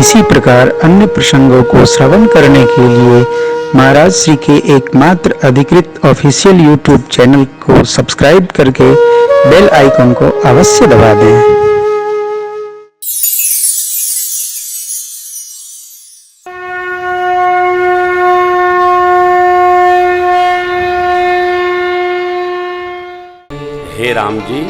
इसी प्रकार अन्य प्रसंगों को श्रवण करने के लिए महाराज श्री के एकमात्र अधिकृत ऑफिशियल यूट्यूब चैनल को सब्सक्राइब करके बेल आइकन को अवश्य दबा दें। हे राम जी,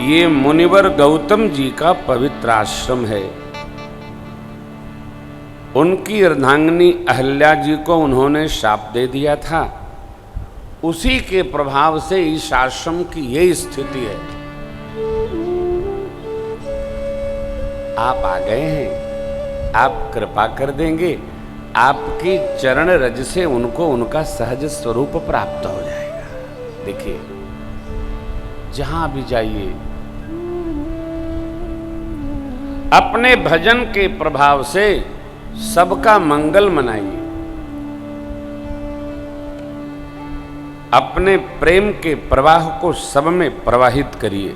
ये मुनिवर गौतम जी का पवित्र आश्रम है। उनकी अर्धांगिनी अहल्या जी को उन्होंने शाप दे दिया था, उसी के प्रभाव से इस आश्रम की ये स्थिति है। आप आ गए हैं, आप कृपा कर देंगे, आपकी चरण रज से उनको उनका सहज स्वरूप प्राप्त हो जाएगा। देखिए, जहां भी जाइए अपने भजन के प्रभाव से सबका मंगल मनाइए, अपने प्रेम के प्रवाह को सब में प्रवाहित करिए,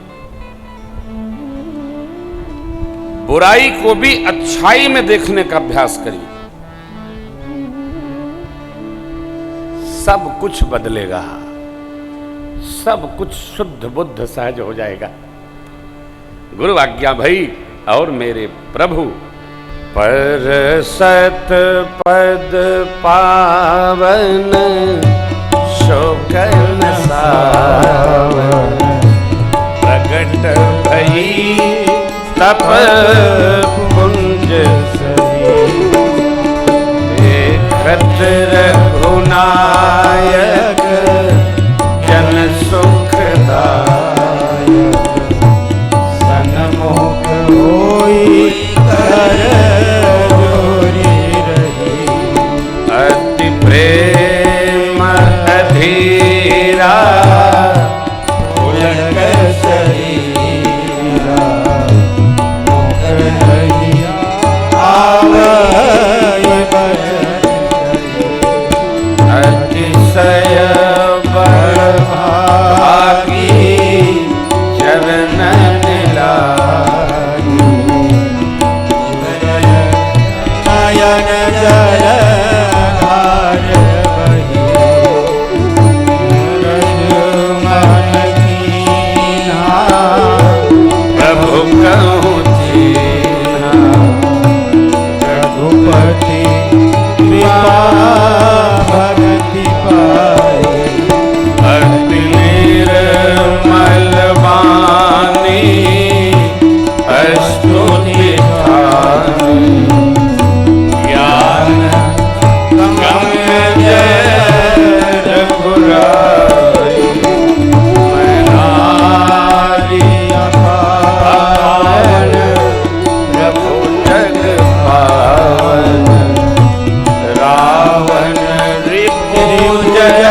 बुराई को भी अच्छाई में देखने का अभ्यास करिए। सब कुछ बदलेगा, सब कुछ शुद्ध बुद्ध सहज हो जाएगा। गुरु आज्ञा भई और मेरे प्रभु। पर सत पद पावन शोकन सावन, प्रगट भई तप पुंज सही, देखत रघुनायक जन सुखदायक, सन्मुख होई कर जोरी रही, अति प्रेम अधीरा उलट शरीरा, मुख नहीं आवै बचन, अतिशय भागी चरण लाई, नयन जल धार बही, मन कीना प्रभु कहूँ दीना, रघुपति कृपा भक्ति पाए, मलवानी अस्तुति ज्ञान गम्य रघुराई, मनारी अपार प्रभु जग पावन, रावण रिपु जय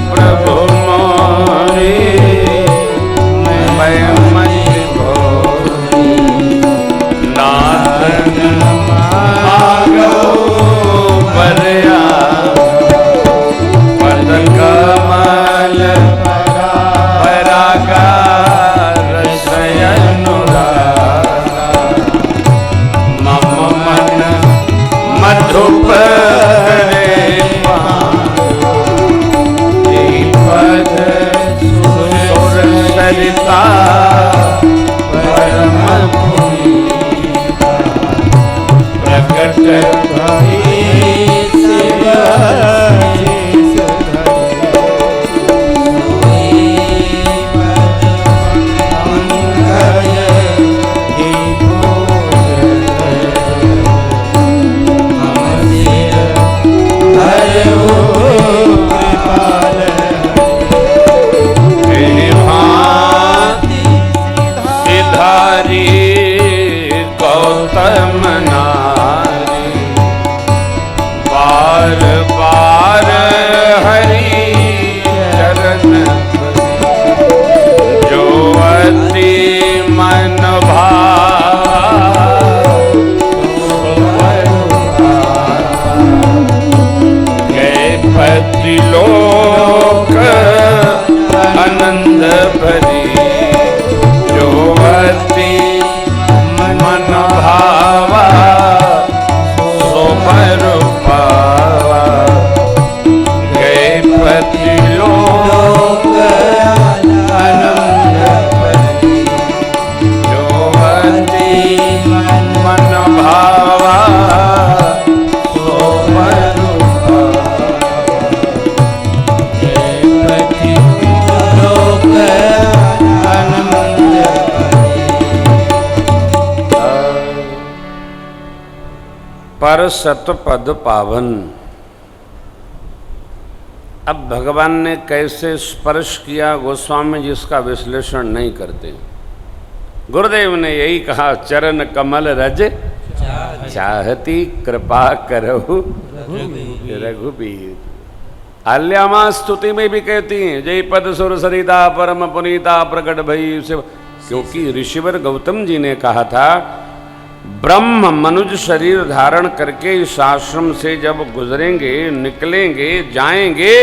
प्रभु मोरे त्रिलोक आनंद भरी जो अति मन भावा सो भर पावा गए पति लोक आनंद भरी जो अति मन भावा सो भर पर सतपद पावन। अब भगवान ने कैसे स्पर्श किया गोस्वामी जी इसका विश्लेषण नहीं करते। गुरुदेव ने यही कहा, चरण कमल रज चाहती कृपा करहु रघुबीर। आल्यामा स्तुति में भी कहती हैं, जय पद सुर सरिता परम पुनीता प्रकट भई शिव। क्योंकि ऋषिवर गौतम जी ने कहा था, ब्रह्म मनुज शरीर धारण करके इस आश्रम से जब गुजरेंगे, निकलेंगे, जाएंगे,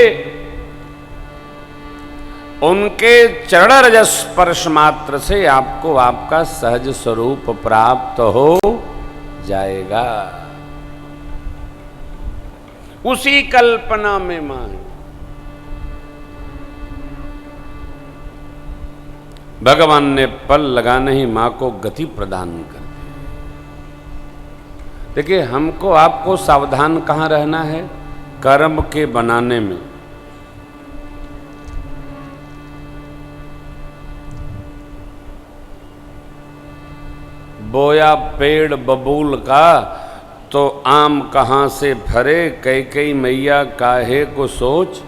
उनके चरण रजस स्पर्श मात्र से आपको आपका सहज स्वरूप प्राप्त हो जाएगा। उसी कल्पना में मां भगवान ने पल लगाने ही मां को गति प्रदान कर। देखिए, हमको आपको सावधान कहाँ रहना है? कर्म के बनाने में। बोया पेड़ बबूल का तो आम कहाँ से फरे, कैकेयी मैया काहे को सोच।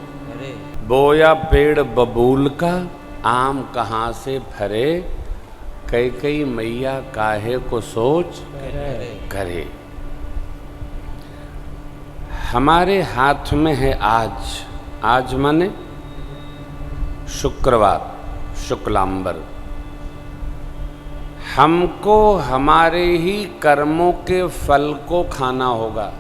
बोया पेड़ बबूल का आम कहाँ से फरे, कैकेयी मैया काहे को सोच करे। हमारे हाथ में है आज। आज माने शुक्रवार, शुक्लांबर। हमको हमारे ही कर्मों के फल को खाना होगा।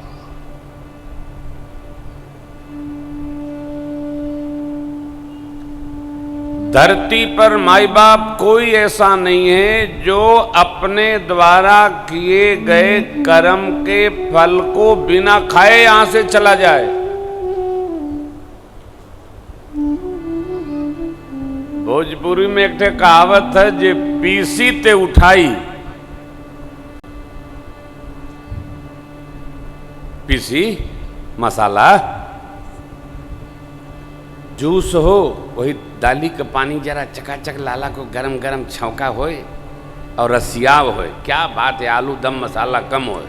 धरती पर माई बाप कोई ऐसा नहीं है जो अपने द्वारा किए गए कर्म के फल को बिना खाए यहां से चला जाए। भोजपुरी में एक कहावत है, जे पीसी ते उठाई। पीसी मसाला, जूस हो, वही दाली का पानी जरा चकाचक लाला को गरम गरम छौका होए और रसियाव होए, क्या बात है, आलू दम मसाला कम होए,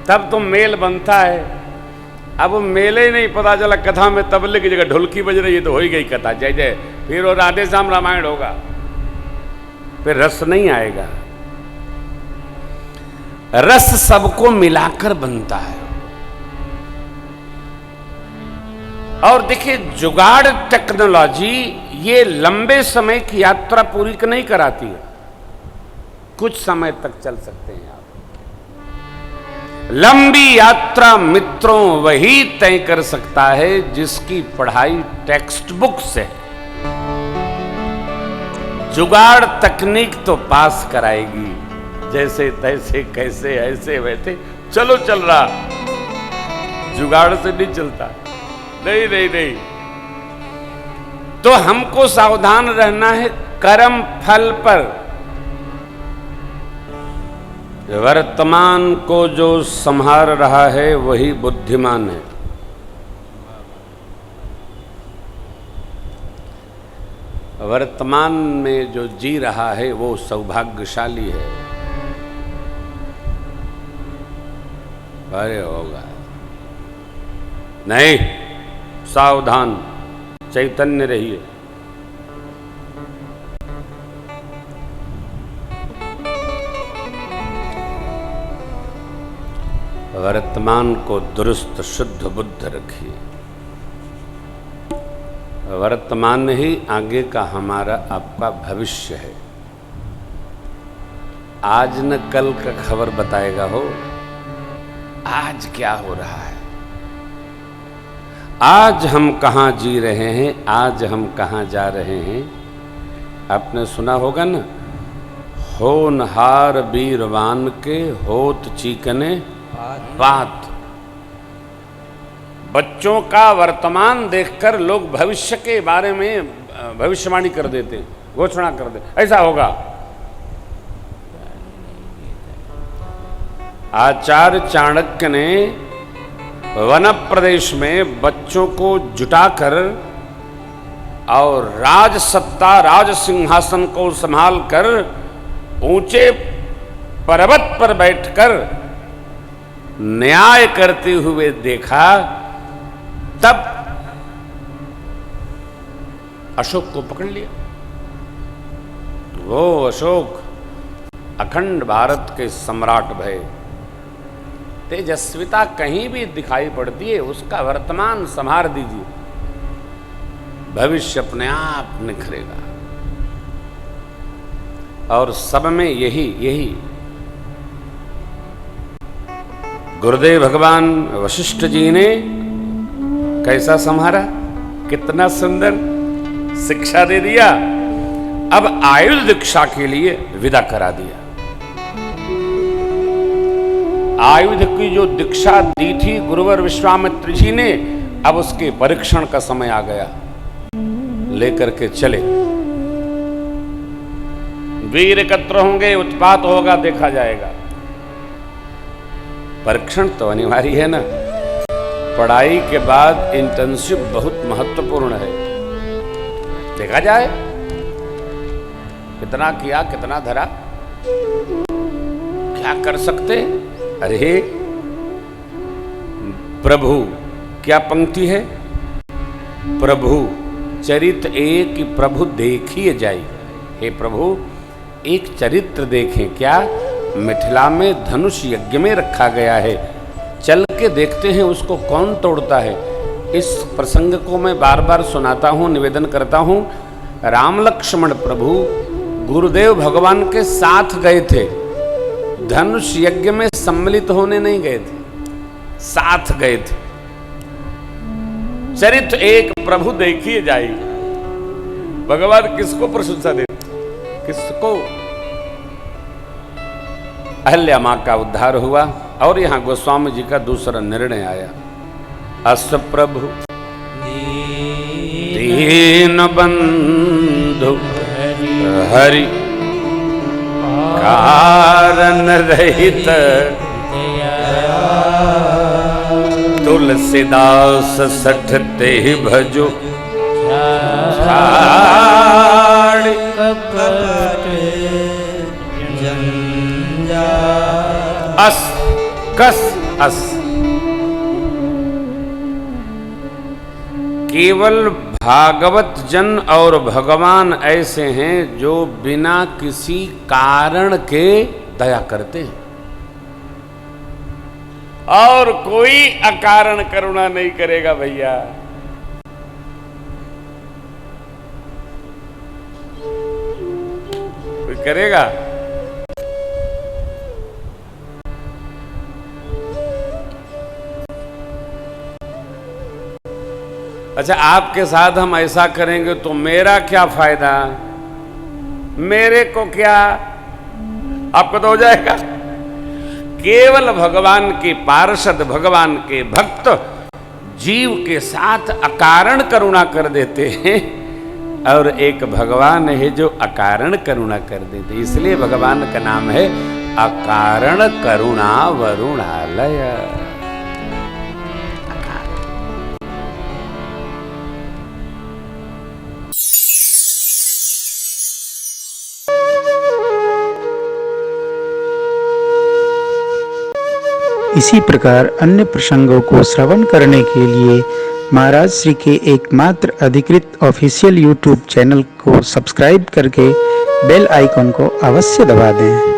तब तो मेल बनता है। अब मेले ही नहीं पता चला, कथा में तबले की जगह ढोलकी बज रही है तो हो ही गई कथा, जय जय। फिर वो राधे श्याम रामायण होगा, फिर रस नहीं आएगा। रस सबको मिलाकर बनता है। और देखिए, जुगाड़ टेक्नोलॉजी ये लंबे समय की यात्रा पूरी नहीं कराती है, कुछ समय तक चल सकते हैं आप। लंबी यात्रा मित्रों वही तय कर सकता है जिसकी पढ़ाई टेक्स्ट बुक से। जुगाड़ तकनीक तो पास कराएगी, जैसे तैसे कैसे ऐसे वैसे चलो चल रहा, जुगाड़ से नहीं चलता। नहीं नहीं नहीं, तो हमको सावधान रहना है कर्म फल पर। वर्तमान को जो संभाल रहा है वही बुद्धिमान है। वर्तमान में जो जी रहा है वो सौभाग्यशाली है। अरे होगा नहीं, सावधान, चैतन्य रहिए। वर्तमान को दुरुस्त शुद्ध बुद्ध रखिए। वर्तमान ही आगे का हमारा आपका भविष्य है। आज न कल का खबर बताएगा हो, आज क्या हो रहा है। आज हम कहाँ जी रहे हैं, आज हम कहाँ जा रहे हैं। आपने सुना होगा ना, होनहार बीरवान के होत चीकने बात। बच्चों का वर्तमान देखकर लोग भविष्य के बारे में भविष्यवाणी कर देते, घोषणा कर देते, ऐसा होगा। आचार्य चाणक्य ने वन प्रदेश में बच्चों को जुटाकर और राज सत्ता, राज सिंहासन को संभाल कर ऊंचे पर्वत पर बैठकर न्याय करते हुए देखा, तब अशोक को पकड़ लिया। वो अशोक अखंड भारत के सम्राट भये। तेजस्विता कहीं भी दिखाई पड़ती है, उसका वर्तमान संभार दीजिए, भविष्य अपने आप निखरेगा। और सब में यही गुरुदेव भगवान वशिष्ठ जी ने कैसा संभारा, कितना सुंदर शिक्षा दे दिया। अब आयुध दीक्षा के लिए विदा करा दिया। आयुध की जो दीक्षा दी थी गुरुवर विश्वामित्र जी ने, अब उसके परीक्षण का समय आ गया। लेकर के चले, वीर एकत्र होंगे, उत्पात होगा, देखा जाएगा। परीक्षण तो अनिवार्य है ना। पढ़ाई के बाद इंटर्नशिप बहुत महत्वपूर्ण है। देखा जाए कितना किया, कितना धरा, क्या कर सकते। अरे प्रभु, क्या पंक्ति है, प्रभु चरित्र एक प्रभु देखिए जाई। हे प्रभु, एक चरित्र देखें। क्या? मिथिला में धनुष यज्ञ में रखा गया है, चल के देखते हैं उसको कौन तोड़ता है। इस प्रसंग को मैं बार बार सुनाता हूँ, निवेदन करता हूँ। राम लक्ष्मण प्रभु गुरुदेव भगवान के साथ गए थे, धनुष यज्ञ में सम्मिलित होने नहीं गए थे, साथ गए थे। चरित्र एक प्रभु देखिए जाएगा। भगवान किसको प्रशंसा देते, किसको? अहल्या मां का उद्धार हुआ। और यहां गोस्वामी जी का दूसरा निर्णय आया। अस प्रभु दीन बंधु हरि कारण रहित, तुलसीदास सठते भजो अस कस अस। केवल भागवत जन और भगवान ऐसे हैं जो बिना किसी कारण के दया करते हैं, और कोई अकारण करुणा नहीं करेगा भैया। कोई करेगा? अच्छा, आपके साथ हम ऐसा करेंगे तो मेरा क्या फायदा, मेरे को क्या, आपको तो हो जाएगा। केवल भगवान के पार्षद, भगवान के भक्त जीव के साथ अकारण करुणा कर देते हैं, और एक भगवान है जो अकारण करुणा कर देते। इसलिए भगवान का नाम है अकारण करुणा वरुणालय। इसी प्रकार अन्य प्रसंगों को श्रवण करने के लिए महाराज श्री के एकमात्र अधिकृत ऑफिशियल यूट्यूब चैनल को सब्सक्राइब करके बेल आइकन को अवश्य दबा दें।